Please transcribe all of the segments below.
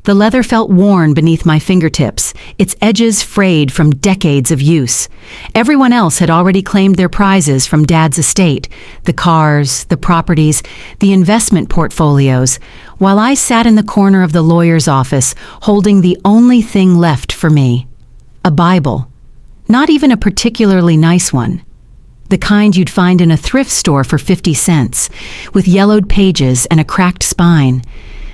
The leather felt worn beneath my fingertips, its edges frayed from decades of use. Everyone else had already claimed their prizes from Dad's estate, the cars, the properties, the investment portfolios, while I sat in the corner of the lawyer's office holding the only thing left for me, a Bible. Not even a particularly nice one. The kind you'd find in a thrift store for 50 cents, with yellowed pages and a cracked spine.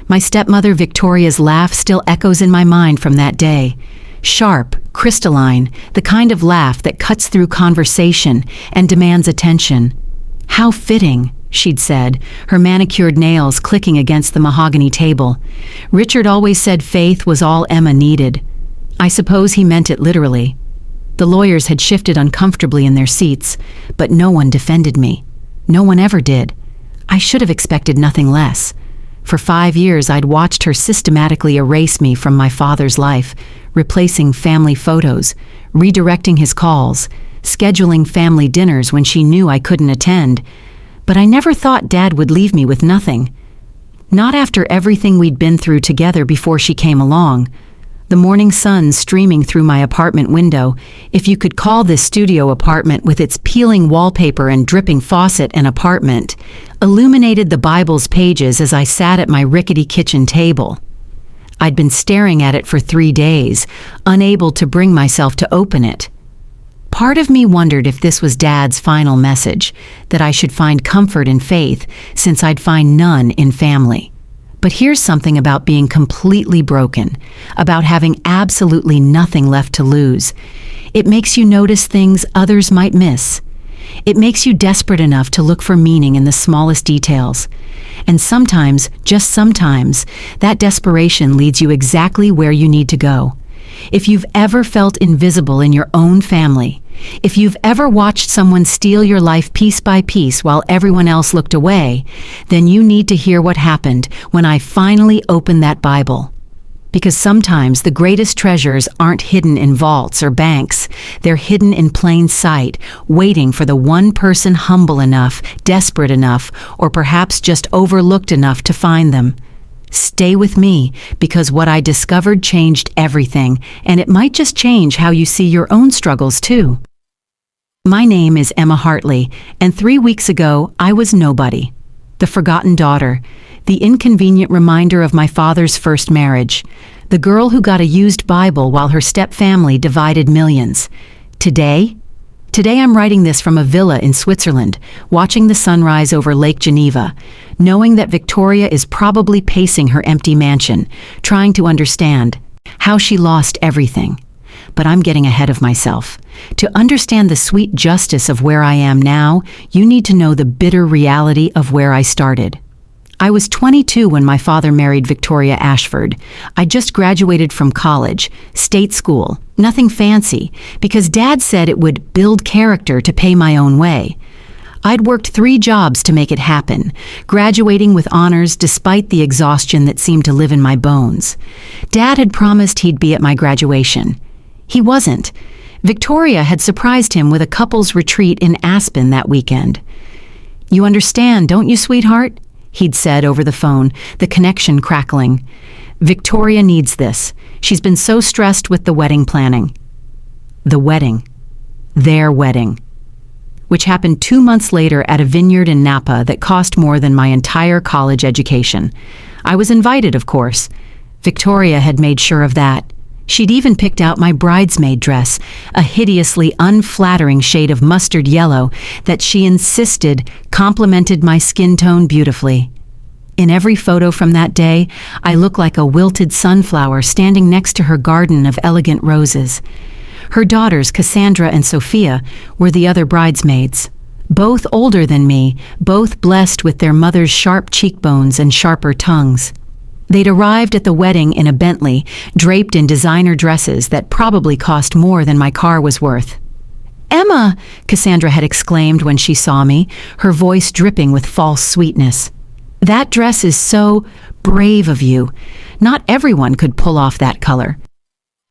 My stepmother Victoria's laugh still echoes in my mind from that day. Sharp, crystalline, the kind of laugh that cuts through conversation and demands attention. "How fitting," she'd said, her manicured nails clicking against the mahogany table. Richard always said faith was all Emma needed. I suppose he meant it literally. The lawyers had shifted uncomfortably in their seats, but no one defended me. No one ever did. I should have expected nothing less. For 5 years, I'd watched her systematically erase me from my father's life, replacing family photos, redirecting his calls, scheduling family dinners when she knew I couldn't attend. But I never thought Dad would leave me with nothing. Not after everything we'd been through together before she came along. The morning sun streaming through my apartment window, if you could call this studio apartment with its peeling wallpaper and dripping faucet an apartment, illuminated the Bible's pages as I sat at my rickety kitchen table. I'd been staring at it for 3 days, unable to bring myself to open it. Part of me wondered if this was Dad's final message, that I should find comfort in faith, since I'd find none in family. But here's something about being completely broken, about having absolutely nothing left to lose. It makes you notice things others might miss. It makes you desperate enough to look for meaning in the smallest details. And sometimes, just sometimes, that desperation leads you exactly where you need to go. If you've ever felt invisible in your own family, if you've ever watched someone steal your life piece by piece while everyone else looked away, then you need to hear what happened when I finally opened that Bible. Because sometimes the greatest treasures aren't hidden in vaults or banks. They're hidden in plain sight, waiting for the one person humble enough, desperate enough, or perhaps just overlooked enough to find them. Stay with me, because what I discovered changed everything, and it might just change how you see your own struggles too. My name is Emma Hartley, and 3 weeks ago I was nobody. The forgotten daughter, the inconvenient reminder of my father's first marriage, the girl who got a used Bible while her step-family divided millions. Today I'm writing this from a villa in Switzerland, watching the sunrise over Lake Geneva, knowing that Victoria is probably pacing her empty mansion, trying to understand how she lost everything. But I'm getting ahead of myself. To understand the sweet justice of where I am now, you need to know the bitter reality of where I started. I was 22 when my father married Victoria Ashford. I just graduated from college, state school, nothing fancy, because Dad said it would build character to pay my own way. I'd worked 3 jobs to make it happen, graduating with honors despite the exhaustion that seemed to live in my bones. Dad had promised he'd be at my graduation. He wasn't. Victoria had surprised him with a couple's retreat in Aspen that weekend. "You understand, don't you, sweetheart?" he'd said over the phone, the connection crackling. "Victoria needs this. She's been so stressed with the wedding planning." The wedding. Their wedding. Which happened 2 months later at a vineyard in Napa that cost more than my entire college education. I was invited, of course. Victoria had made sure of that. She'd even picked out my bridesmaid dress, a hideously unflattering shade of mustard yellow that she insisted complemented my skin tone beautifully. In every photo from that day, I look like a wilted sunflower standing next to her garden of elegant roses. Her daughters, Cassandra and Sophia, were the other bridesmaids. Both older than me, both blessed with their mother's sharp cheekbones and sharper tongues. They'd arrived at the wedding in a Bentley, draped in designer dresses that probably cost more than my car was worth. "Emma!" Cassandra had exclaimed when she saw me, her voice dripping with false sweetness. "That dress is so brave of you. Not everyone could pull off that color."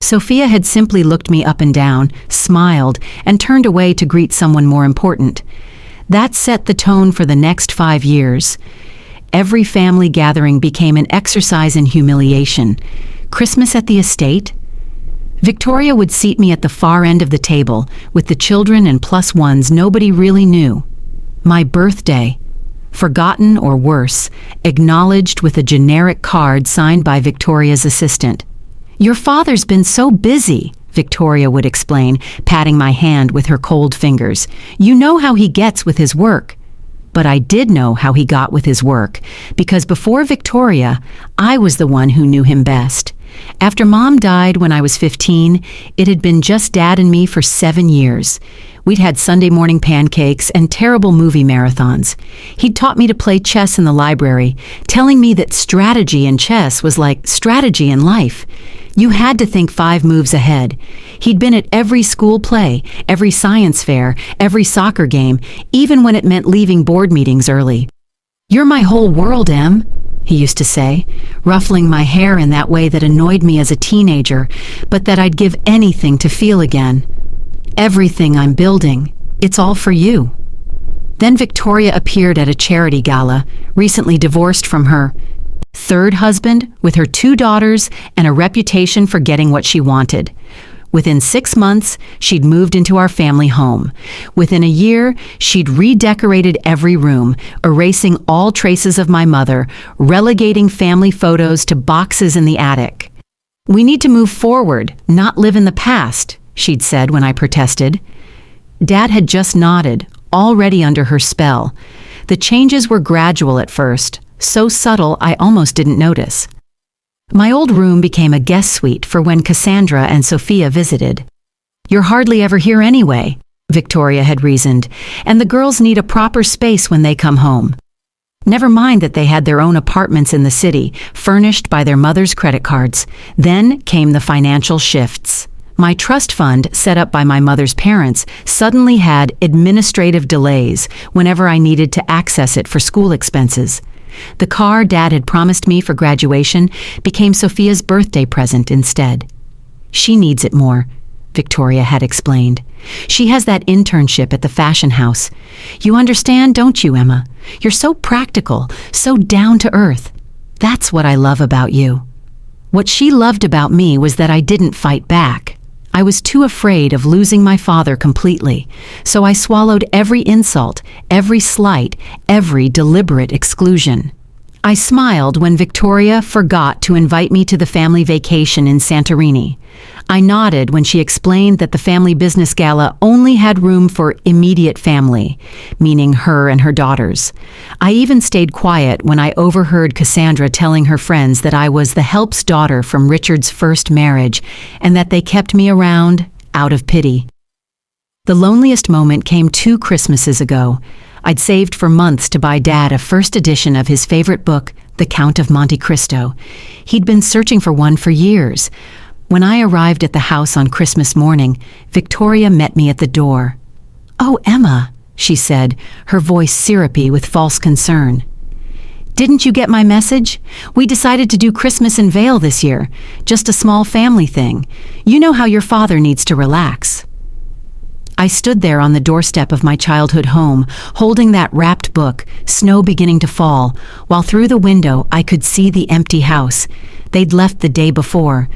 Sophia had simply looked me up and down, smiled, and turned away to greet someone more important. That set the tone for the next 5 years. Every family gathering became an exercise in humiliation. Christmas at the estate? Victoria would seat me at the far end of the table, with the children and plus ones nobody really knew. My birthday, forgotten or worse, acknowledged with a generic card signed by Victoria's assistant. "Your father's been so busy," Victoria would explain, patting my hand with her cold fingers. "You know how he gets with his work." But I did know how he got with his work, because before Victoria, I was the one who knew him best. After Mom died when I was 15, it had been just Dad and me for 7 years. We'd had Sunday morning pancakes and terrible movie marathons. He'd taught me to play chess in the library, telling me that strategy in chess was like strategy in life. You had to think 5 moves ahead. He'd been at every school play, every science fair, every soccer game, even when it meant leaving board meetings early. "You're my whole world, Em," he used to say, ruffling my hair in that way that annoyed me as a teenager, but that I'd give anything to feel again. "Everything I'm building, it's all for you." Then Victoria appeared at a charity gala, recently divorced from her third husband, with her 2 daughters and a reputation for getting what she wanted. Within 6 months, she'd moved into our family home. Within a year, she'd redecorated every room, erasing all traces of my mother, relegating family photos to boxes in the attic. "We need to move forward, not live in the past," she'd said when I protested. Dad had just nodded, already under her spell. The changes were gradual at first, so subtle I almost didn't notice. My old room became a guest suite for when Cassandra and Sophia visited. "You're hardly ever here anyway," Victoria had reasoned, "and the girls need a proper space when they come home." Never mind that they had their own apartments in the city, furnished by their mother's credit cards. Then came the financial shifts. My trust fund, set up by my mother's parents, suddenly had administrative delays whenever I needed to access it for school expenses. The car Dad had promised me for graduation became Sophia's birthday present instead. "She needs it more," Victoria had explained. "She has that internship at the fashion house. You understand, don't you, Emma? You're so practical, so down to earth. That's what I love about you." What she loved about me was that I didn't fight back. I was too afraid of losing my father completely, so I swallowed every insult, every slight, every deliberate exclusion. I smiled when Victoria forgot to invite me to the family vacation in Santorini. I nodded when she explained that the family business gala only had room for immediate family, meaning her and her daughters. I even stayed quiet when I overheard Cassandra telling her friends that I was the help's daughter from Richard's first marriage and that they kept me around out of pity. The loneliest moment came 2 Christmases ago. I'd saved for months to buy Dad a first edition of his favorite book, The Count of Monte Cristo. He'd been searching for one for years. When I arrived at the house on Christmas morning, Victoria met me at the door. "Oh, Emma," she said, her voice syrupy with false concern. "Didn't you get my message? We decided to do Christmas in Vail this year, just a small family thing. You know how your father needs to relax." I stood there on the doorstep of my childhood home, holding that wrapped book, snow beginning to fall, while through the window I could see the empty house. They'd left the day before.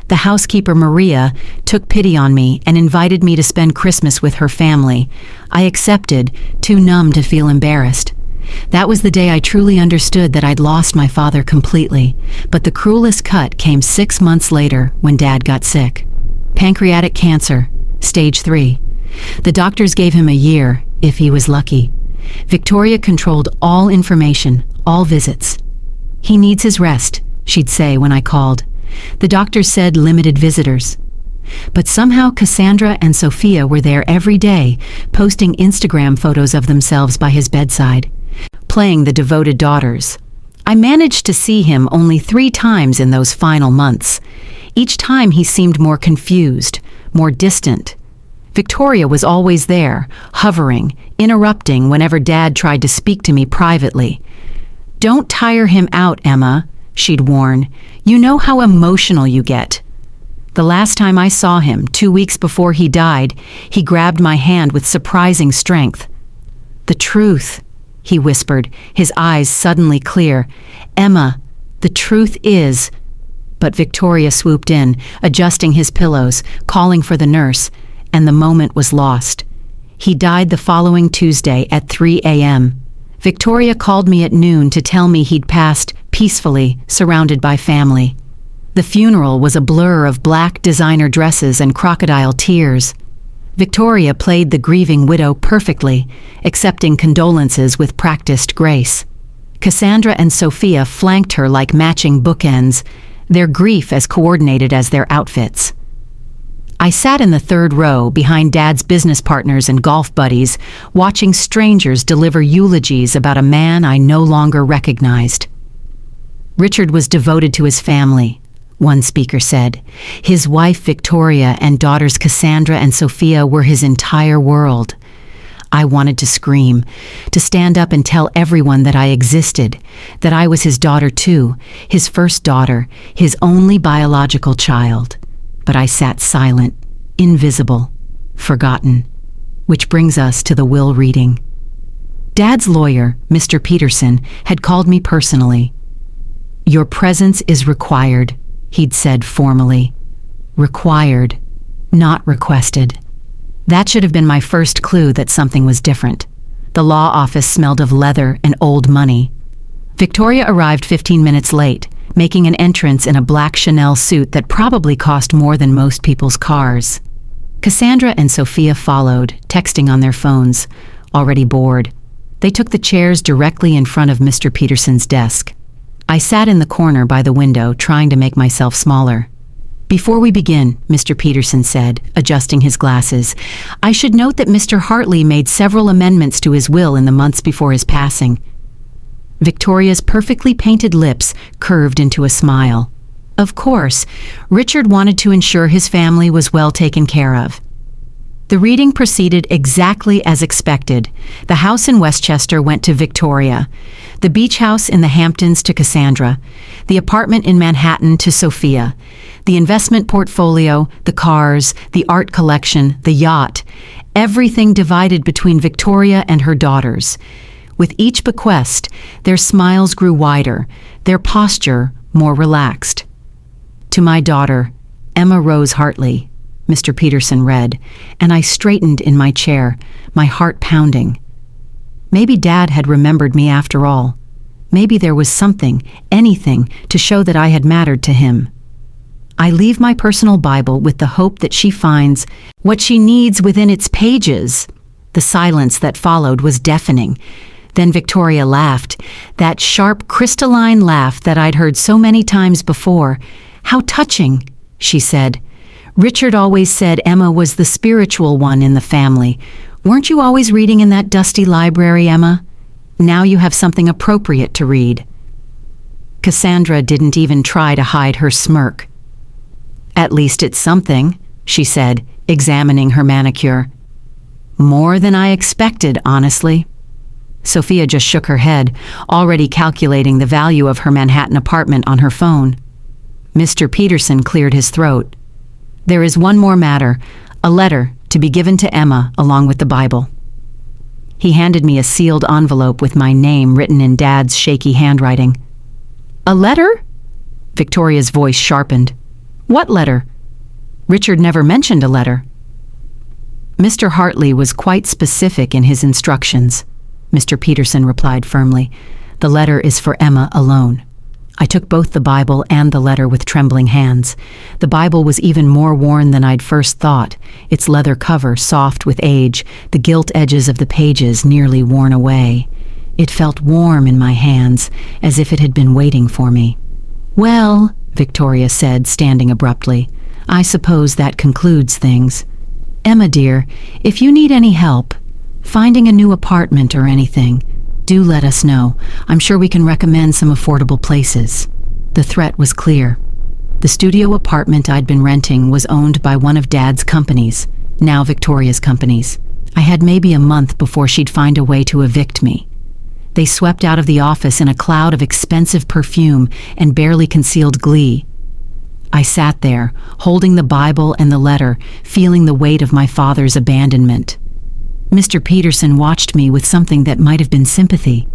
The housekeeper, Maria, took pity on me and invited me to spend Christmas with her family. I accepted, too numb to feel embarrassed. That was the day I truly understood that I'd lost my father completely, but the cruelest cut came 6 months later when Dad got sick. Pancreatic cancer, stage 3. The doctors gave him a year, if he was lucky. Victoria controlled all information, all visits. "He needs his rest," she'd say when I called. The doctors said limited visitors. But somehow Cassandra and Sophia were there every day, posting Instagram photos of themselves by his bedside, playing the devoted daughters. I managed to see him only 3 times in those final months. Each time he seemed more confused, more distant. Victoria was always there, hovering, interrupting whenever Dad tried to speak to me privately. "Don't tire him out, Emma," she'd warn. "You know how emotional you get." The last time I saw him, 2 weeks before he died, he grabbed my hand with surprising strength. "The truth," he whispered, his eyes suddenly clear. "Emma, the truth is..." But Victoria swooped in, adjusting his pillows, calling for the nurse, and the moment was lost. He died the following Tuesday at 3 a.m. Victoria called me at noon to tell me he'd passed peacefully, surrounded by family. The funeral was a blur of black designer dresses and crocodile tears. Victoria played the grieving widow perfectly, accepting condolences with practiced grace. Cassandra and Sophia flanked her like matching bookends, their grief as coordinated as their outfits. I sat in the third row behind Dad's business partners and golf buddies, watching strangers deliver eulogies about a man I no longer recognized. Richard was devoted to his family, one speaker said. His wife Victoria and daughters Cassandra and Sophia were his entire world. I wanted to scream, to stand up and tell everyone that I existed, that I was his daughter too, his first daughter, his only biological child. But I sat silent, invisible, forgotten. Which brings us to the will reading. Dad's lawyer, Mr. Peterson, had called me personally. "Your presence is required," he'd said formally. Required, not requested. That should have been my first clue that something was different. The law office smelled of leather and old money. Victoria arrived 15 minutes late, making an entrance in a black Chanel suit that probably cost more than most people's cars. Cassandra and Sophia followed, texting on their phones, already bored. They took the chairs directly in front of Mr. Peterson's desk. I sat in the corner by the window, trying to make myself smaller. "Before we begin," Mr. Peterson said, adjusting his glasses, "I should note that Mr. Hartley made several amendments to his will in the months before his passing." Victoria's perfectly painted lips curved into a smile. Of course, Richard wanted to ensure his family was well taken care of. The reading proceeded exactly as expected. The house in Westchester went to Victoria, the beach house in the Hamptons to Cassandra, the apartment in Manhattan to Sophia, the investment portfolio, the cars, the art collection, the yacht, everything divided between Victoria and her daughters. With each bequest, their smiles grew wider, their posture more relaxed. "To my daughter, Emma Rose Hartley," Mr. Peterson read, and I straightened in my chair, my heart pounding. Maybe Dad had remembered me after all. Maybe there was something, anything, to show that I had mattered to him. I leave my personal Bible with the hope that she finds what she needs within its pages. The silence that followed was deafening. Then Victoria laughed, that sharp, crystalline laugh that I'd heard so many times before. "How touching," she said. "Richard always said Emma was the spiritual one in the family. Weren't you always reading in that dusty library, Emma? Now you have something appropriate to read." Cassandra didn't even try to hide her smirk. "At least it's something," she said, examining her manicure. "More than I expected, honestly." Sophia just shook her head, already calculating the value of her Manhattan apartment on her phone. Mr. Peterson cleared his throat. "There is one more matter, a letter to be given to Emma along with the Bible." He handed me a sealed envelope with my name written in Dad's shaky handwriting. "A letter?" Victoria's voice sharpened. "What letter? Richard never mentioned a letter." "Mr. Hartley was quite specific in his instructions," Mr. Peterson replied firmly. "The letter is for Emma alone." I took both the Bible and the letter with trembling hands. The Bible was even more worn than I'd first thought, its leather cover soft with age, the gilt edges of the pages nearly worn away. It felt warm in my hands, as if it had been waiting for me. "Well," Victoria said, standing abruptly, "I suppose that concludes things. Emma, dear, if you need any help, finding a new apartment or anything, do let us know. I'm sure we can recommend some affordable places." The threat was clear. The studio apartment I'd been renting was owned by one of Dad's companies, now Victoria's companies. I had maybe a month before she'd find a way to evict me. They swept out of the office in a cloud of expensive perfume and barely concealed glee. I sat there, holding the Bible and the letter, feeling the weight of my father's abandonment. Mr. Peterson watched me with something that might have been sympathy.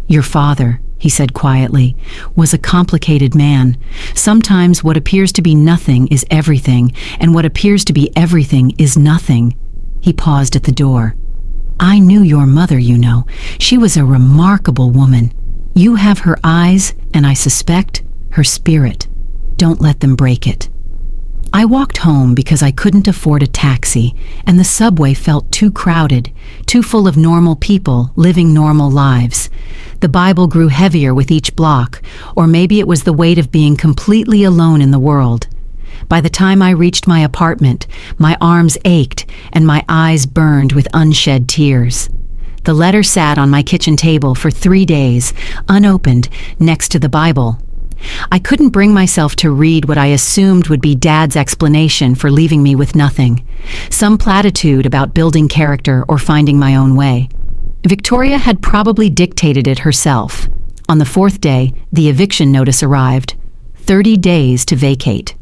"Your father," he said quietly, was a complicated man. Sometimes what appears to be nothing is everything, and what appears to be everything is nothing. He paused at the door. I knew your mother, you know. She was a remarkable woman. You have her eyes, and I suspect her spirit. Don't let them break it. I walked home because I couldn't afford a taxi, and the subway felt too crowded, too full of normal people living normal lives. The Bible grew heavier with each block, or maybe it was the weight of being completely alone in the world. By the time I reached my apartment, my arms ached and my eyes burned with unshed tears. The letter sat on my kitchen table for 3 days, unopened, next to the Bible. I couldn't bring myself to read what I assumed would be Dad's explanation for leaving me with nothing. Some platitude about building character or finding my own way. Victoria had probably dictated it herself. On the 4th day, the eviction notice arrived. 30 days to vacate.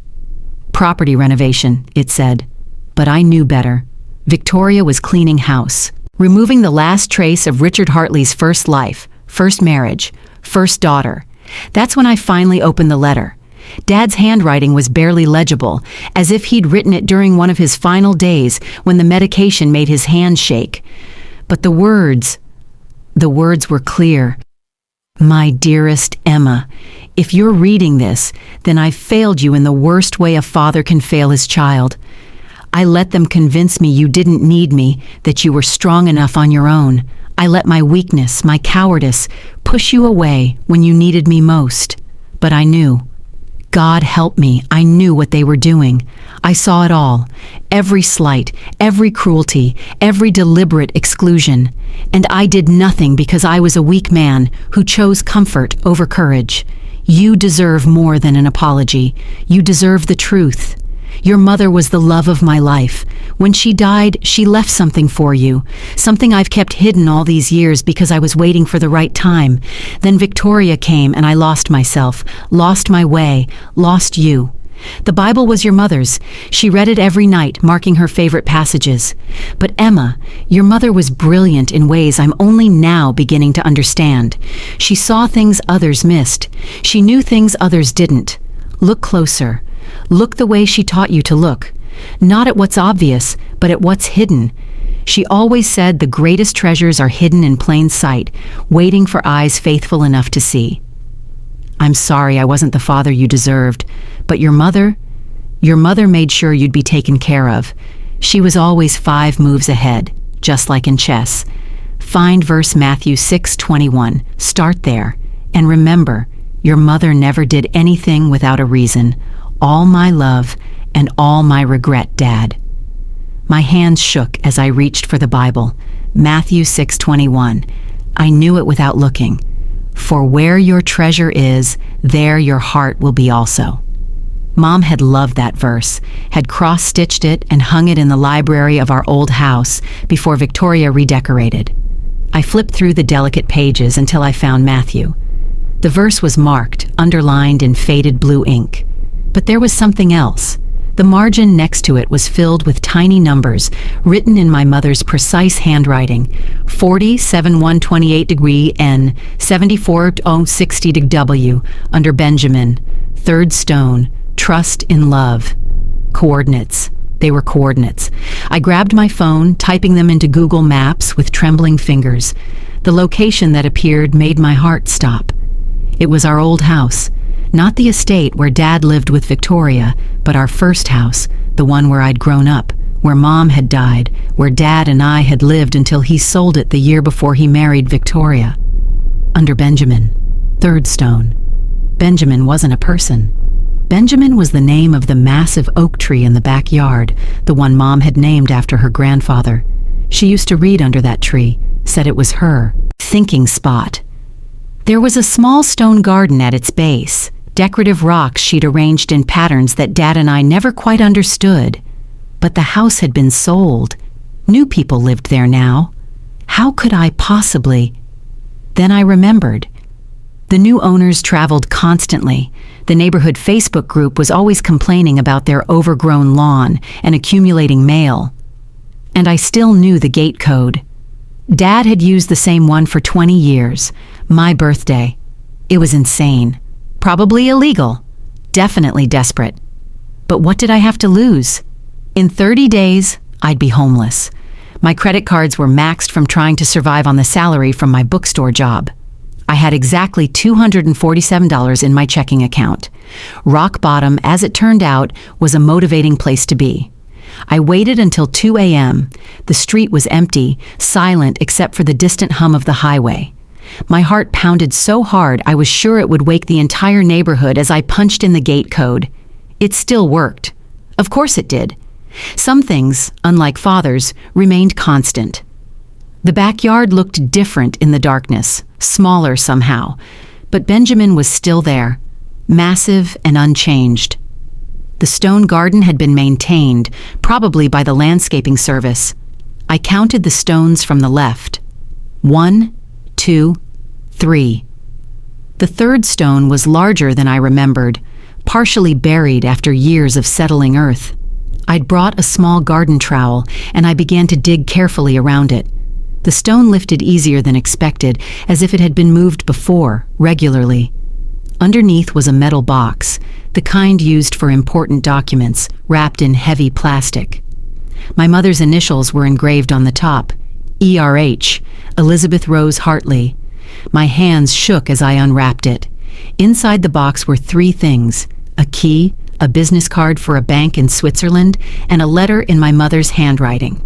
Property renovation, it said. But I knew better. Victoria was cleaning house, removing the last trace of Richard Hartley's first life, first marriage, first daughter. That's when I finally opened the letter. Dad's handwriting was barely legible, as if he'd written it during one of his final days when the medication made his hand shake. But the words were clear. My dearest Emma, if you're reading this, then I've failed you in the worst way a father can fail his child. I let them convince me you didn't need me, that you were strong enough on your own. I let my weakness, my cowardice, push you away when you needed me most. But I knew. God help me, I knew what they were doing. I saw it all. Every slight, every cruelty, every deliberate exclusion. And I did nothing because I was a weak man who chose comfort over courage. You deserve more than an apology. You deserve the truth. Your mother was the love of my life. When she died, she left something for you, something I've kept hidden all these years because I was waiting for the right time. Then Victoria came and I lost myself, lost my way, lost you. The Bible was your mother's. She read it every night, marking her favorite passages. But Emma, your mother was brilliant in ways I'm only now beginning to understand. She saw things others missed. She knew things others didn't. Look closer. Look the way she taught you to look. Not at what's obvious, but at what's hidden. She always said the greatest treasures are hidden in plain sight, waiting for eyes faithful enough to see. I'm sorry I wasn't the father you deserved, but your mother made sure you'd be taken care of. She was always 5 moves ahead, just like in chess. Find verse Matthew 6:21. Start there. And remember, your mother never did anything without a reason. All my love and all my regret, Dad. My hands shook as I reached for the Bible. Matthew 6:21. I knew it without looking. For where your treasure is, there your heart will be also. Mom had loved that verse, had cross-stitched it and hung it in the library of our old house before Victoria redecorated. I flipped through the delicate pages until I found Matthew. The verse was marked, underlined in faded blue ink. But there was something else. The margin next to it was filled with tiny numbers, written in my mother's precise handwriting. 407128 N, 74060 W, under Benjamin. 3rd stone, trust in love. Coordinates. They were coordinates. I grabbed my phone, typing them into Google Maps with trembling fingers. The location that appeared made my heart stop. It was our old house. Not the estate where Dad lived with Victoria, but our first house, the one where I'd grown up, where Mom had died, where Dad and I had lived until he sold it the year before he married Victoria. Under Benjamin. 3rd stone. Benjamin wasn't a person. Benjamin was the name of the massive oak tree in the backyard, the one Mom had named after her grandfather. She used to read under that tree, said it was her thinking spot. There was a small stone garden at its base, decorative rocks she'd arranged in patterns that Dad and I never quite understood. But the house had been sold. New people lived there now. How could I possibly? Then I remembered. The new owners traveled constantly. The neighborhood Facebook group was always complaining about their overgrown lawn and accumulating mail. And I still knew the gate code. Dad had used the same one for 20 years. My birthday. It was insane. Probably illegal. Definitely desperate. But what did I have to lose? In 30 days, I'd be homeless. My credit cards were maxed from trying to survive on the salary from my bookstore job. I had exactly $247 in my checking account. Rock bottom, as it turned out, was a motivating place to be. I waited until 2 a.m. The street was empty, silent except for the distant hum of the highway. My heart pounded so hard I was sure it would wake the entire neighborhood as I punched in the gate code. It still worked. Of course it did. Some things, unlike Father's, remained constant. The backyard looked different in the darkness, smaller somehow, but Benjamin was still there, massive and unchanged. The stone garden had been maintained, probably by the landscaping service. I counted the stones from the left. 1, 2, 3. The third stone was larger than I remembered, partially buried after years of settling earth. I'd brought a small garden trowel, and I began to dig carefully around it. The stone lifted easier than expected, as if it had been moved before, regularly. Underneath was a metal box, the kind used for important documents, wrapped in heavy plastic. My mother's initials were engraved on the top, ERH, Elizabeth Rose Hartley. My hands shook as I unwrapped it. Inside the box were 3 things: a key, a business card for a bank in Switzerland, and a letter in my mother's handwriting.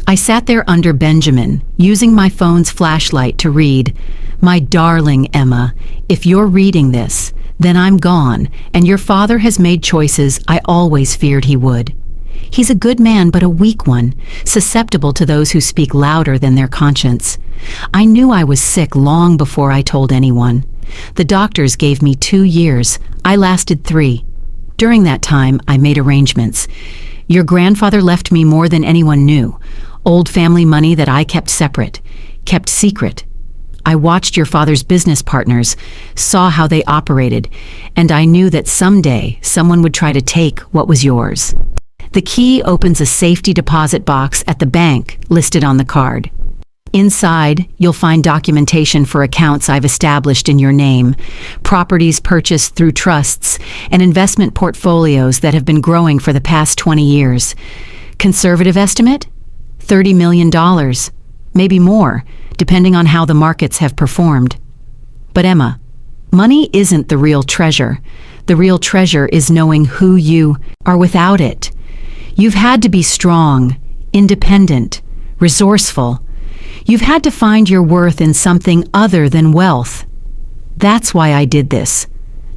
I sat there under Benjamin, using my phone's flashlight to read, "My darling Emma, if you're reading this, then I'm gone, and your father has made choices I always feared he would. He's a good man, but a weak one, susceptible to those who speak louder than their conscience. I knew I was sick long before I told anyone. The doctors gave me 2 years. I lasted 3. During that time, I made arrangements. Your grandfather left me more than anyone knew. Old family money that I kept separate, kept secret. I watched your father's business partners, saw how they operated, and I knew that someday someone would try to take what was yours. The key opens a safety deposit box at the bank listed on the card. Inside, you'll find documentation for accounts I've established in your name, properties purchased through trusts, and investment portfolios that have been growing for the past 20 years. Conservative estimate? $30 million, maybe more, depending on how the markets have performed. But Emma, money isn't the real treasure. The real treasure is knowing who you are without it. You've had to be strong, independent, resourceful. You've had to find your worth in something other than wealth. That's why I did this,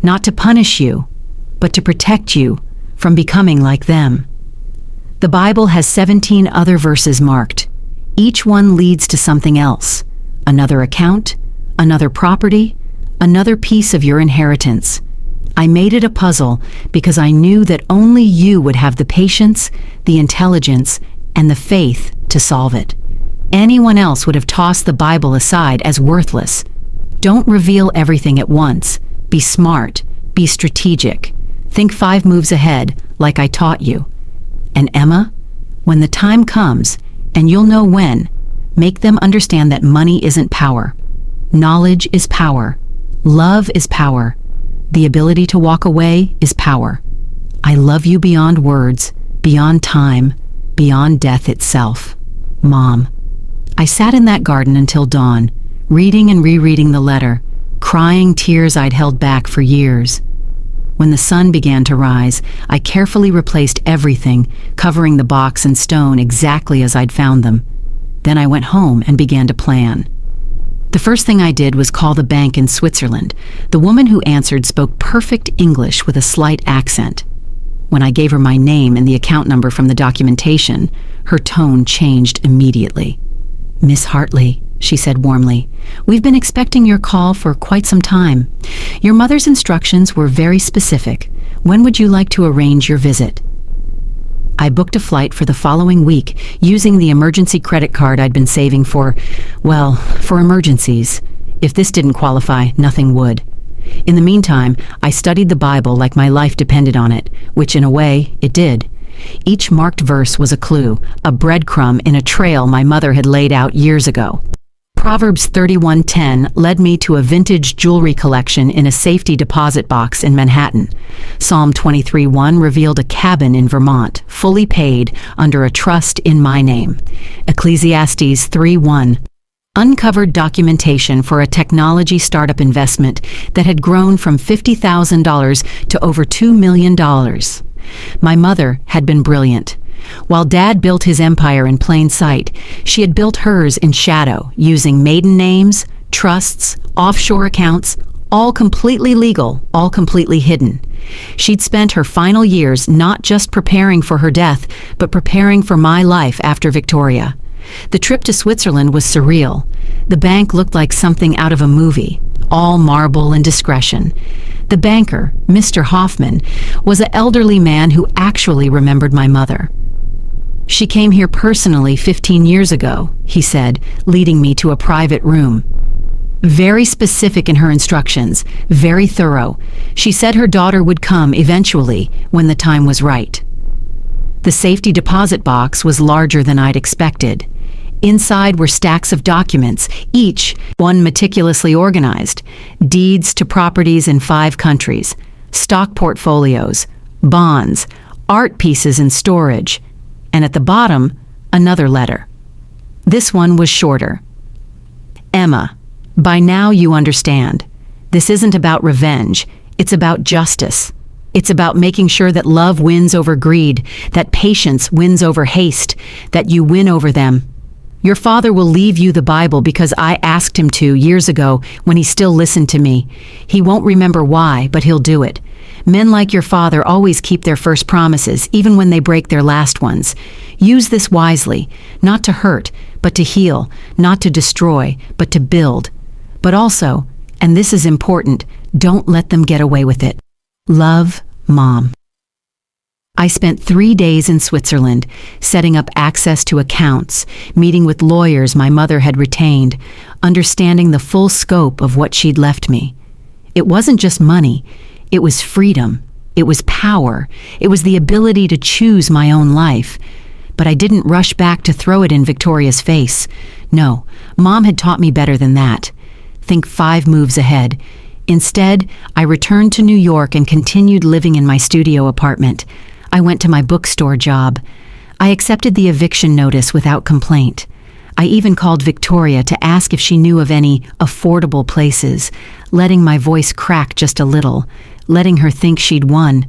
not to punish you, but to protect you from becoming like them. The Bible has 17 other verses marked. Each one leads to something else. Another account, another property, another piece of your inheritance. I made it a puzzle because I knew that only you would have the patience, the intelligence, and the faith to solve it. Anyone else would have tossed the Bible aside as worthless. Don't reveal everything at once. Be smart. Be strategic. Think 5 moves ahead, like I taught you. And Emma, when the time comes, and you'll know when, make them understand that money isn't power. Knowledge is power. Love is power. The ability to walk away is power. I love you beyond words, beyond time, beyond death itself. Mom. I sat in that garden until dawn, reading and rereading the letter, crying tears I'd held back for years. When the sun began to rise, I carefully replaced everything, covering the box and stone exactly as I'd found them. Then I went home and began to plan. The first thing I did was call the bank in Switzerland. The woman who answered spoke perfect English with a slight accent. When I gave her my name and the account number from the documentation, her tone changed immediately. "Miss Hartley," she said warmly, "we've been expecting your call for quite some time. Your mother's instructions were very specific. When would you like to arrange your visit?" I booked a flight for the following week using the emergency credit card I'd been saving for emergencies. If this didn't qualify, nothing would. In the meantime, I studied the Bible like my life depended on it, which in a way, it did. Each marked verse was a clue, a breadcrumb in a trail my mother had laid out years ago. Proverbs 31:10 led me to a vintage jewelry collection in a safety deposit box in Manhattan. Psalm 23:1 revealed a cabin in Vermont, fully paid, under a trust in my name. Ecclesiastes 3:1 uncovered documentation for a technology startup investment that had grown from $50,000 to over $2 million. My mother had been brilliant. While Dad built his empire in plain sight, she had built hers in shadow, using maiden names, trusts, offshore accounts, all completely legal, all completely hidden. She'd spent her final years not just preparing for her death, but preparing for my life after Victoria. The trip to Switzerland was surreal. The bank looked like something out of a movie, all marble and discretion. The banker, Mr. Hoffman, was an elderly man who actually remembered my mother. "She came here personally 15 years ago," he said, leading me to a private room. Very specific in her instructions, very thorough. She said her daughter would come eventually when the time was right. The safety deposit box was larger than I'd expected. Inside were stacks of documents, each one meticulously organized. Deeds to properties in 5 countries, stock portfolios, bonds, art pieces in storage, and at the bottom, another letter. This one was shorter. "Emma, by now you understand. This isn't about revenge. It's about justice. It's about making sure that love wins over greed, that patience wins over haste, that you win over them. Your father will leave you the Bible because I asked him to years ago when he still listened to me. He won't remember why, but he'll do it. Men like your father always keep their first promises, even when they break their last ones. Use this wisely, not to hurt, but to heal, not to destroy, but to build. But also, and this is important, don't let them get away with it. Love, Mom." I spent 3 days in Switzerland, setting up access to accounts, meeting with lawyers my mother had retained, understanding the full scope of what she'd left me. It wasn't just money, it was freedom, it was power, it was the ability to choose my own life. But I didn't rush back to throw it in Victoria's face. No, Mom had taught me better than that. Think 5 moves ahead. Instead, I returned to New York and continued living in my studio apartment. I went to my bookstore job. I accepted the eviction notice without complaint. I even called Victoria to ask if she knew of any affordable places, letting my voice crack just a little, letting her think she'd won.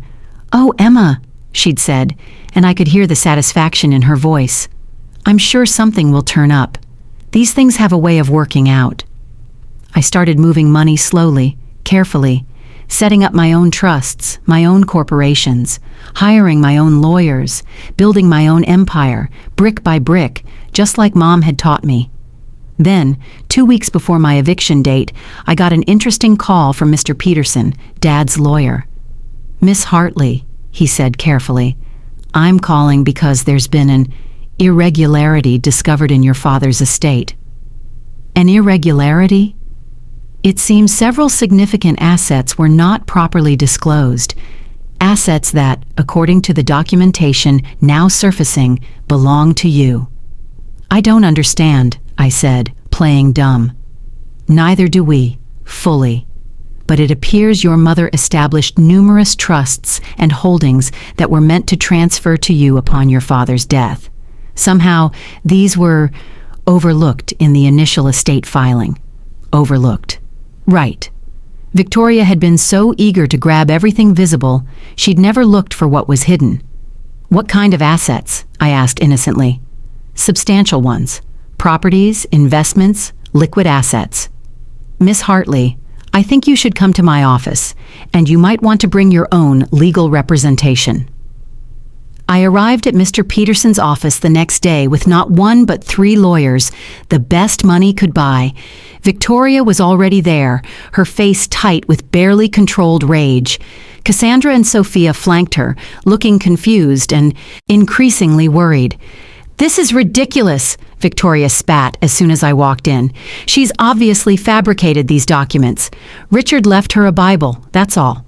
"Oh, Emma," she'd said, and I could hear the satisfaction in her voice. "I'm sure something will turn up. These things have a way of working out." I started moving money slowly, carefully, setting up my own trusts, my own corporations, hiring my own lawyers, building my own empire, brick by brick, just like Mom had taught me. Then, 2 weeks before my eviction date, I got an interesting call from Mr. Peterson, Dad's lawyer. "Miss Hartley," he said carefully, "I'm calling because there's been an irregularity discovered in your father's estate." An irregularity? It seems several significant assets were not properly disclosed. Assets that, according to the documentation now surfacing, belong to you. "I don't understand," I said, playing dumb. "Neither do we, fully. But it appears your mother established numerous trusts and holdings that were meant to transfer to you upon your father's death. Somehow, these were overlooked in the initial estate filing." Overlooked. Right. Victoria had been so eager to grab everything visible, she'd never looked for what was hidden. "What kind of assets?" I asked innocently. "Substantial ones. Properties, investments, liquid assets." "Miss Hartley, I think you should come to my office, and you might want to bring your own legal representation." I arrived at Mr. Peterson's office the next day with not 1 but 3 lawyers, the best money could buy. Victoria was already there, her face tight with barely controlled rage. Cassandra and Sophia flanked her, looking confused and increasingly worried. "This is ridiculous," Victoria spat as soon as I walked in. "She's obviously fabricated these documents. Richard left her a Bible, that's all."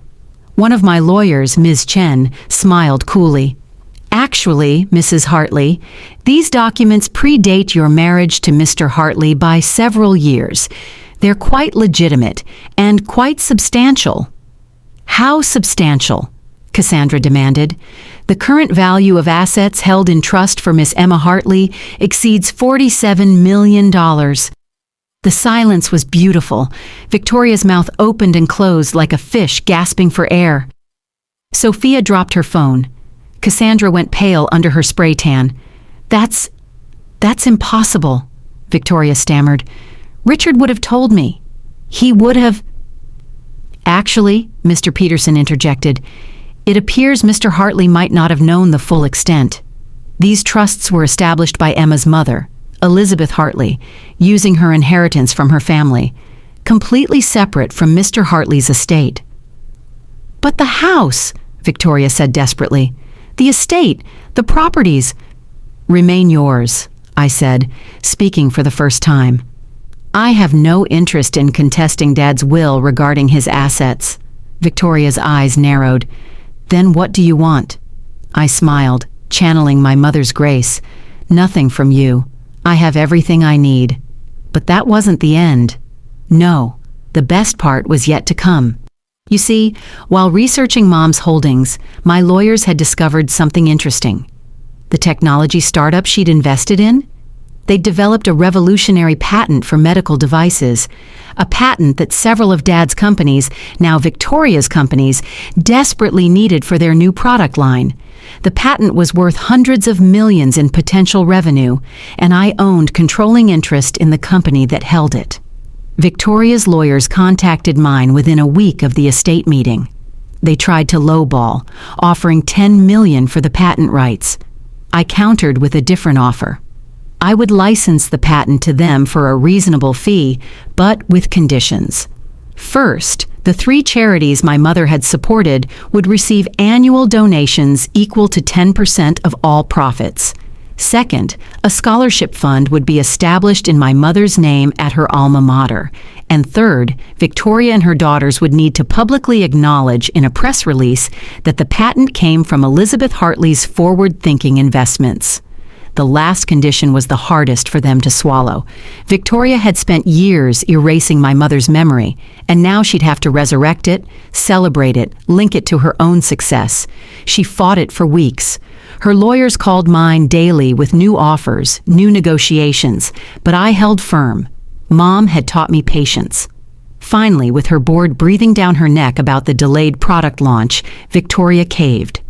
One of my lawyers, Ms. Chen, smiled coolly. Actually, Mrs. Hartley, these documents predate your marriage to Mr. Hartley by several years. They're quite legitimate and quite substantial." "How substantial?" Cassandra demanded. "The current value of assets held in trust for Miss Emma Hartley exceeds $47 million. The silence was beautiful. Victoria's mouth opened and closed like a fish gasping for air. Sophia dropped her phone. Cassandra went pale under her spray tan. That's impossible," Victoria stammered. "Richard would have told me. He would have—" "Actually," Mr. Peterson interjected, "it appears Mr. Hartley might not have known the full extent. These trusts were established by Emma's mother, Elizabeth Hartley, using her inheritance from her family, completely separate from Mr. Hartley's estate." "But the house," Victoria said desperately. "The estate, the properties—" "Remain yours," I said, speaking for the first time. "I have no interest in contesting Dad's will regarding his assets." Victoria's eyes narrowed. "Then what do you want?" I smiled, channeling my mother's grace. "Nothing from you. I have everything I need." But that wasn't the end. No, the best part was yet to come. You see, while researching Mom's holdings, my lawyers had discovered something interesting. The technology startup she'd invested in? They'd developed a revolutionary patent for medical devices, a patent that several of Dad's companies, now Victoria's companies, desperately needed for their new product line. The patent was worth hundreds of millions in potential revenue, and I owned controlling interest in the company that held it. Victoria's lawyers contacted mine within a week of the estate meeting. They tried to lowball, offering $10 million for the patent rights. I countered with a different offer. I would license the patent to them for a reasonable fee, but with conditions. First, the 3 charities my mother had supported would receive annual donations equal to 10% of all profits. Second, a scholarship fund would be established in my mother's name at her alma mater. And third, Victoria and her daughters would need to publicly acknowledge in a press release that the patent came from Elizabeth Hartley's forward-thinking investments. The last condition was the hardest for them to swallow. Victoria had spent years erasing my mother's memory, and now she'd have to resurrect it, celebrate it, link it to her own success. She fought it for weeks. Her lawyers called mine daily with new offers, new negotiations, but I held firm. Mom had taught me patience. Finally, with her board breathing down her neck about the delayed product launch, Victoria caved.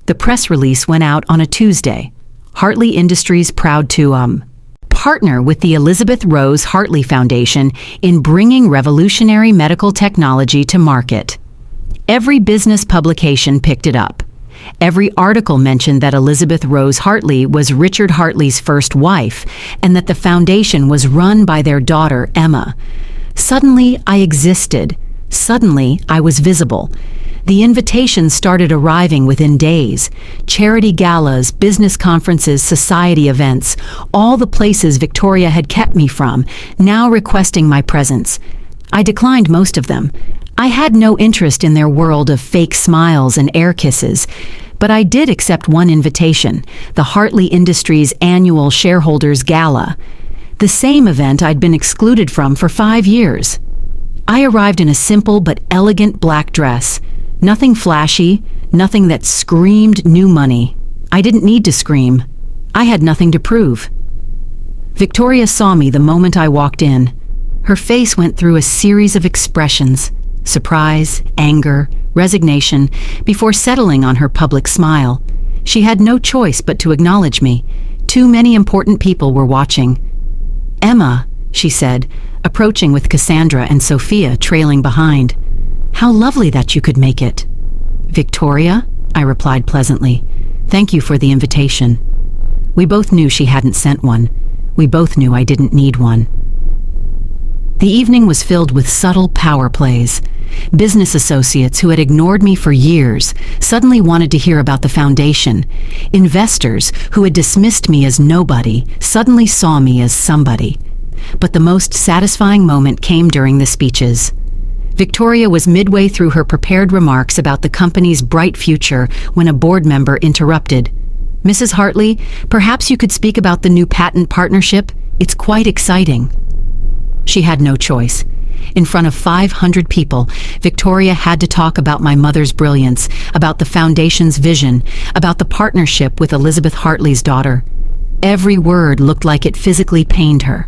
The press release went out on a Tuesday. Hartley Industries proud to partner with the Elizabeth Rose Hartley Foundation in bringing revolutionary medical technology to market. Every business publication picked it up. Every article mentioned that Elizabeth Rose Hartley was Richard Hartley's first wife and that the foundation was run by their daughter, Emma. Suddenly, I existed. Suddenly, I was visible. The invitations started arriving within days. Charity galas, business conferences, society events, all the places Victoria had kept me from, now requesting my presence. I declined most of them. I had no interest in their world of fake smiles and air kisses, but I did accept one invitation, the Hartley Industries annual shareholders gala, the same event I'd been excluded from for 5 years. I arrived in a simple but elegant black dress. Nothing flashy, nothing that screamed new money. I didn't need to scream. I had nothing to prove. Victoria saw me the moment I walked in. Her face went through a series of expressions: surprise, anger, resignation, before settling on her public smile. She had no choice but to acknowledge me. Too many important people were watching. "Emma," she said, approaching with Cassandra and Sophia trailing behind. "How lovely that you could make it." "Victoria," I replied pleasantly, "thank you for the invitation." We both knew she hadn't sent one. We both knew I didn't need one. The evening was filled with subtle power plays. Business associates who had ignored me for years suddenly wanted to hear about the foundation. Investors who had dismissed me as nobody suddenly saw me as somebody. But the most satisfying moment came during the speeches. Victoria was midway through her prepared remarks about the company's bright future when a board member interrupted. Mrs. Hartley, perhaps you could speak about the new patent partnership. It's quite exciting." She had no choice. In front of 500 people, Victoria had to talk about my mother's brilliance, about the Foundation's vision, about the partnership with Elizabeth Hartley's daughter. Every word looked like it physically pained her.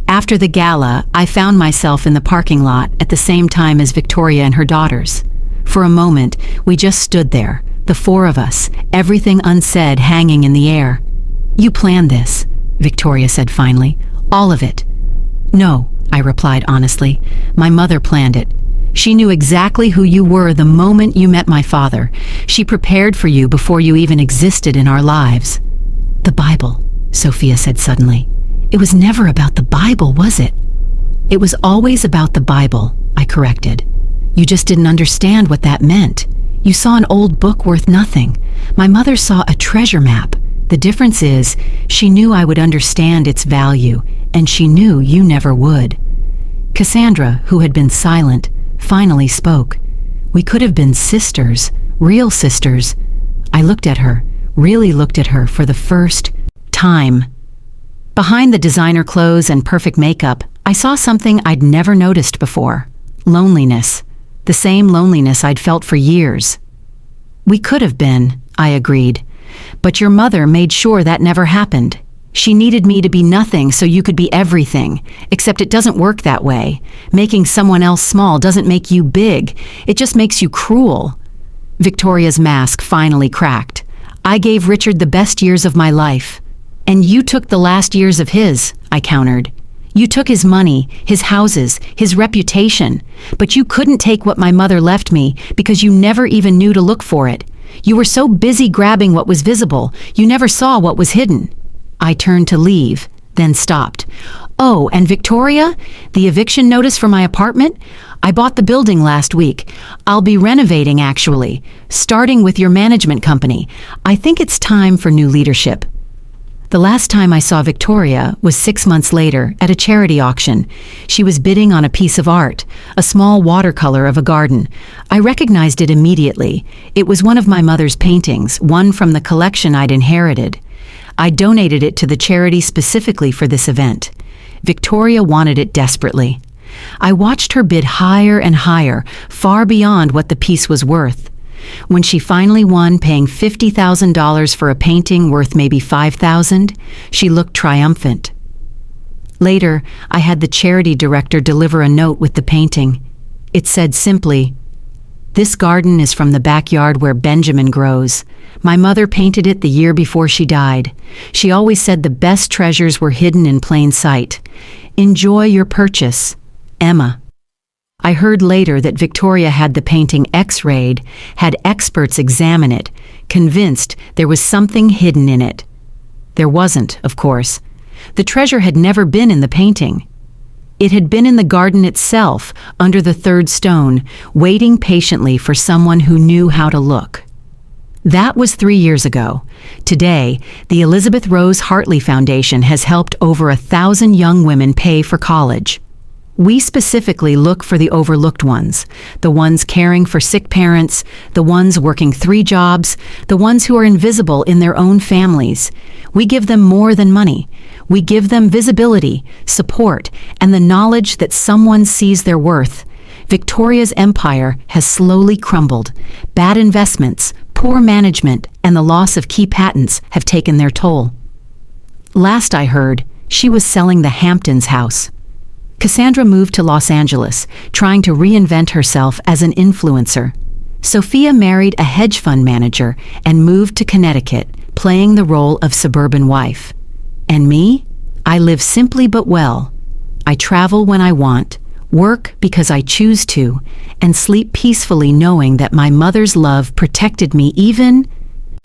After the gala, I found myself in the parking lot at the same time as Victoria and her daughters. For a moment, we just stood there, the four of us, everything unsaid hanging in the air. "You planned this," Victoria said finally. "All of it." "No," I replied honestly. "My mother planned it. She knew exactly who you were the moment you met my father. She prepared for you before you even existed in our lives." "The Bible," Sophia said suddenly. "It was never about the Bible, was it?" "It was always about the Bible," I corrected. "You just didn't understand what that meant. You saw an old book worth nothing. My mother saw a treasure map. The difference is, she knew I would understand its value, and she knew you never would." Cassandra, who had been silent, finally spoke. "We could have been sisters, real sisters." I looked at her, really looked at her for the first time. Behind the designer clothes and perfect makeup, I saw something I'd never noticed before. Loneliness. The same loneliness I'd felt for years. "We could have been," I agreed. "But your mother made sure that never happened. She needed me to be nothing so you could be everything, except it doesn't work that way. Making someone else small doesn't make you big, it just makes you cruel." Victoria's mask finally cracked. "I gave Richard the best years of my life. And you took the last years of his," I countered. "You took his money, his houses, his reputation, but you couldn't take what my mother left me because you never even knew to look for it. You were so busy grabbing what was visible, you never saw what was hidden." I turned to leave, then stopped. "Oh, and Victoria, the eviction notice for my apartment? I bought the building last week. I'll be renovating, actually, starting with your management company. I think it's time for new leadership." The last time I saw Victoria was 6 months later at a charity auction. She was bidding on a piece of art, a small watercolor of a garden. I recognized it immediately. It was one of my mother's paintings, one from the collection I'd inherited. I donated it to the charity specifically for this event. Victoria wanted it desperately. I watched her bid higher and higher, far beyond what the piece was worth. When she finally won, paying $50,000 for a painting worth maybe $5,000, she looked triumphant. Later, I had the charity director deliver a note with the painting. It said simply, "This garden is from the backyard where Benjamin grows. My mother painted it the year before she died. She always said the best treasures were hidden in plain sight. Enjoy your purchase, Emma." I heard later that Victoria had the painting X-rayed, had experts examine it, convinced there was something hidden in it. There wasn't, of course. The treasure had never been in the painting. It had been in the garden itself, under the third stone, waiting patiently for someone who knew how to look. That was 3 years ago. Today, the Elizabeth Rose Hartley Foundation has helped over 1,000 young women pay for college. We specifically look for the overlooked ones, the ones caring for sick parents, the ones working 3 jobs, the ones who are invisible in their own families. We give them more than money. We give them visibility, support, and the knowledge that someone sees their worth. Victoria's empire has slowly crumbled. Bad investments, poor management, and the loss of key patents have taken their toll. Last I heard, she was selling the Hamptons house. Cassandra moved to Los Angeles, trying to reinvent herself as an influencer. Sophia married a hedge fund manager and moved to Connecticut, playing the role of suburban wife. And me? I live simply but well. I travel when I want, work because I choose to, and sleep peacefully knowing that my mother's love protected me even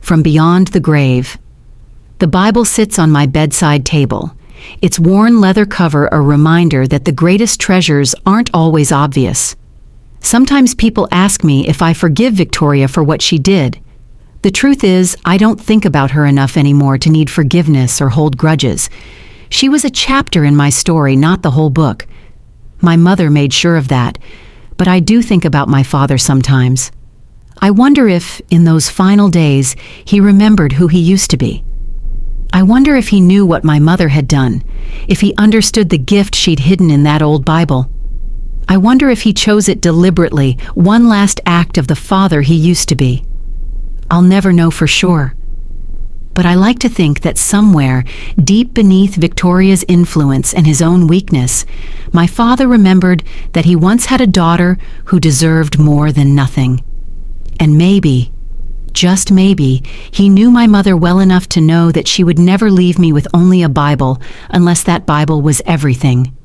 from beyond the grave. The Bible sits on my bedside table, its worn leather cover a reminder that the greatest treasures aren't always obvious. Sometimes people ask me if I forgive Victoria for what she did. The truth is, I don't think about her enough anymore to need forgiveness or hold grudges. She was a chapter in my story, not the whole book. My mother made sure of that, but I do think about my father sometimes. I wonder if, in those final days, he remembered who he used to be. I wonder if he knew what my mother had done, if he understood the gift she'd hidden in that old Bible. I wonder if he chose it deliberately, one last act of the father he used to be. I'll never know for sure. But I like to think that somewhere, deep beneath Victoria's influence and his own weakness, my father remembered that he once had a daughter who deserved more than nothing. And maybe, just maybe, he knew my mother well enough to know that she would never leave me with only a Bible unless that Bible was everything.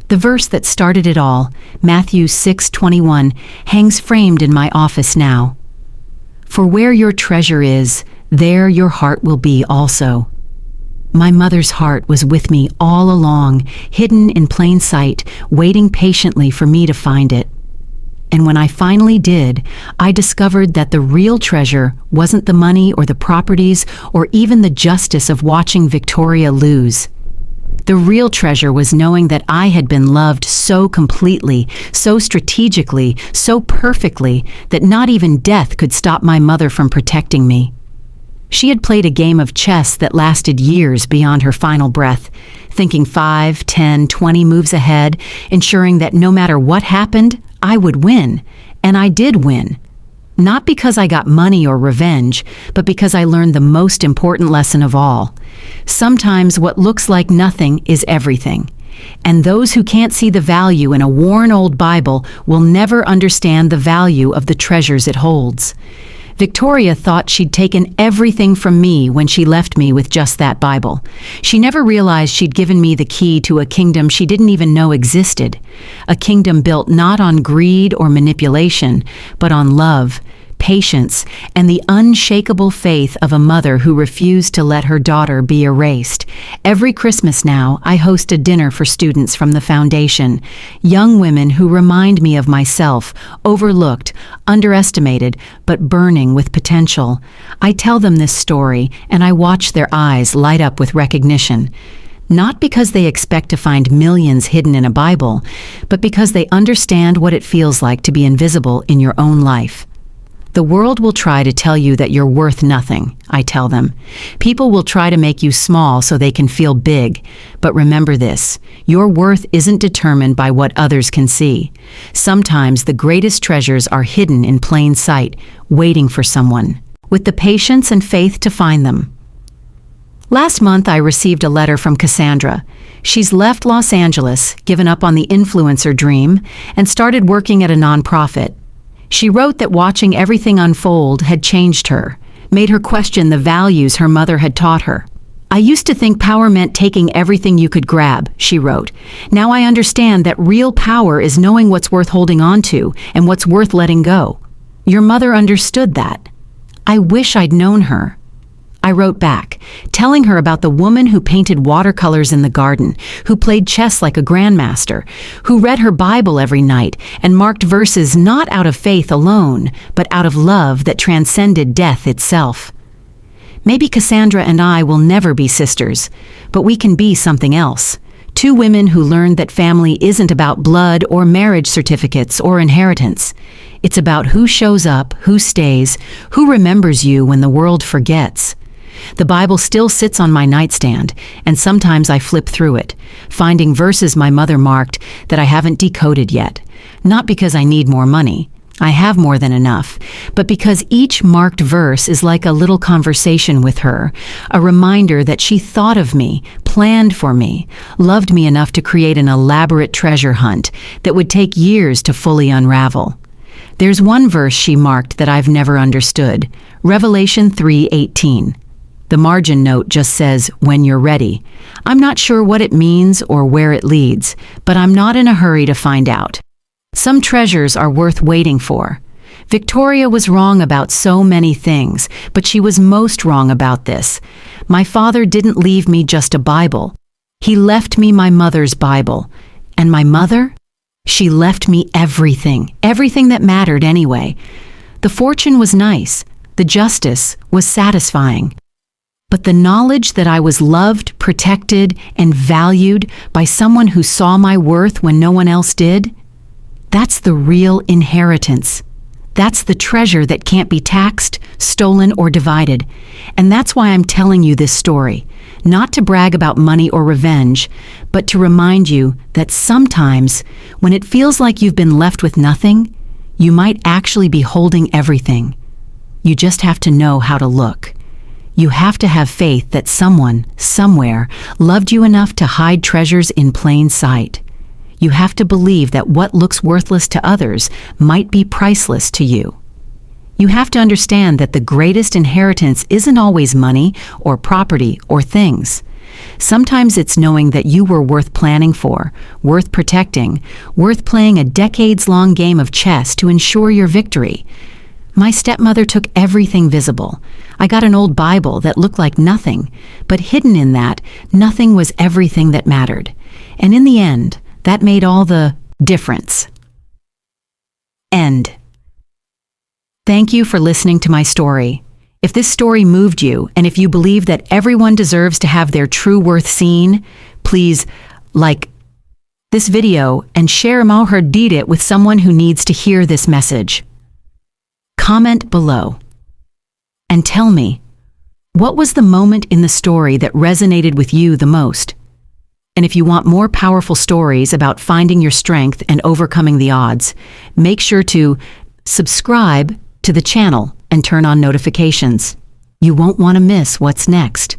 The verse that started it all, Matthew 6:21, hangs framed in my office now. For where your treasure is, there your heart will be also. My mother's heart was with me all along, hidden in plain sight, waiting patiently for me to find it. And when I finally did, I discovered that the real treasure wasn't the money or the properties or even the justice of watching Victoria lose. The real treasure was knowing that I had been loved so completely, so strategically, so perfectly, that not even death could stop my mother from protecting me. She had played a game of chess that lasted years beyond her final breath, thinking 5, 10, 20 moves ahead, ensuring that no matter what happened, I would win. And I did win. Not because I got money or revenge, but because I learned the most important lesson of all. Sometimes what looks like nothing is everything. And those who can't see the value in a worn old Bible will never understand the value of the treasures it holds. Victoria thought she'd taken everything from me when she left me with just that Bible. She never realized she'd given me the key to a kingdom she didn't even know existed. A kingdom built not on greed or manipulation, but on love, patience, and the unshakable faith of a mother who refused to let her daughter be erased. Every Christmas now, I host a dinner for students from the foundation, young women who remind me of myself, overlooked, underestimated, but burning with potential. I tell them this story, and I watch their eyes light up with recognition. Not because they expect to find millions hidden in a Bible, but because they understand what it feels like to be invisible in your own life. The world will try to tell you that you're worth nothing, I tell them. People will try to make you small so they can feel big. But remember this, your worth isn't determined by what others can see. Sometimes the greatest treasures are hidden in plain sight, waiting for someone, with the patience and faith to find them. Last month, I received a letter from Cassandra. She's left Los Angeles, given up on the influencer dream, and started working at a nonprofit. She wrote that watching everything unfold had changed her, made her question the values her mother had taught her. I used to think power meant taking everything you could grab, she wrote. Now I understand that real power is knowing what's worth holding on to and what's worth letting go. Your mother understood that. I wish I'd known her. I wrote back, telling her about the woman who painted watercolors in the garden, who played chess like a grandmaster, who read her Bible every night and marked verses not out of faith alone, but out of love that transcended death itself. Maybe Cassandra and I will never be sisters, but we can be something else. Two women who learned that family isn't about blood or marriage certificates or inheritance. It's about who shows up, who stays, who remembers you when the world forgets. The Bible still sits on my nightstand, and sometimes I flip through it, finding verses my mother marked that I haven't decoded yet. Not because I need more money. I have more than enough, but because each marked verse is like a little conversation with her, a reminder that she thought of me, planned for me, loved me enough to create an elaborate treasure hunt that would take years to fully unravel. There's one verse she marked that I've never understood, Revelation 3:18. The margin note just says, when you're ready. I'm not sure what it means or where it leads, but I'm not in a hurry to find out. Some treasures are worth waiting for. Victoria was wrong about so many things, but she was most wrong about this. My father didn't leave me just a Bible. He left me my mother's Bible. And my mother? She left me everything that mattered anyway. The fortune was nice. The justice was satisfying. But the knowledge that I was loved, protected, and valued by someone who saw my worth when no one else did, that's the real inheritance. That's the treasure that can't be taxed, stolen, or divided. And that's why I'm telling you this story. Not to brag about money or revenge, but to remind you that sometimes, when it feels like you've been left with nothing, you might actually be holding everything. You just have to know how to look. You have to have faith that someone, somewhere, loved you enough to hide treasures in plain sight. You have to believe that what looks worthless to others might be priceless to you. You have to understand that the greatest inheritance isn't always money or property or things. Sometimes it's knowing that you were worth planning for, worth protecting, worth playing a decades-long game of chess to ensure your victory. My stepmother took everything visible. I got an old Bible that looked like nothing, but hidden in that, nothing was everything that mattered. And in the end, that made all the difference. End. Thank you for listening to my story. If this story moved you, and if you believe that everyone deserves to have their true worth seen, please like this video and share it with someone who needs to hear this message. Comment below and tell me, what was the moment in the story that resonated with you the most? And if you want more powerful stories about finding your strength and overcoming the odds, make sure to subscribe to the channel and turn on notifications. You won't want to miss what's next.